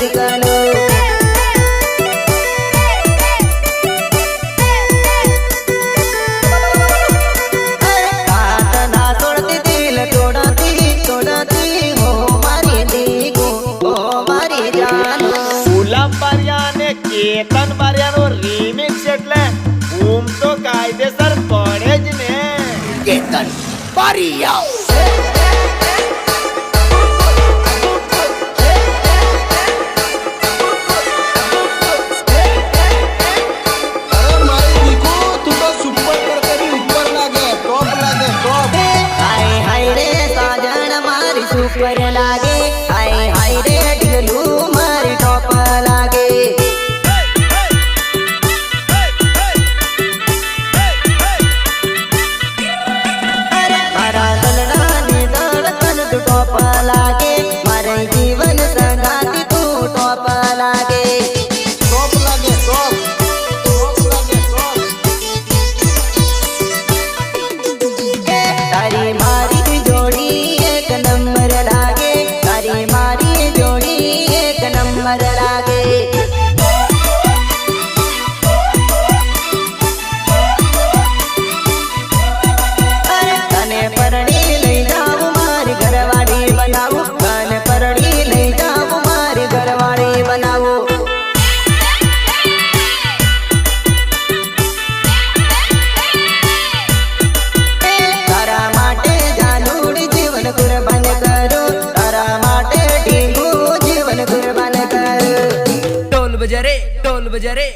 દીકરો કેતન બારિયાનો રીમિક્સ એટલે બૂમ તો કાયદેસર પડે જ ને કેતન બારિયા सुपर लागे हाय हाय रे ढिलू मारी टॉप लागे मारा दलना ने दलकन तू टॉप लागे मारे जीवन संगाती तू टॉप लागे टॉप लागे टॉप लागे तारी मारी जोड़ी एक नंबर लागे तारी मारी जोड़ी एक नंबर लागे तने परणी लई जाऊं मारी घरवाड़ी बनाऊं तने परणी लई जाऊं मारी घरवाड़ी बनाऊं तारा माटे जालूड़ी जीवन कुर्बान करो तारा माटे ढींगू जीवन कुर्बान करो टोल बजा रे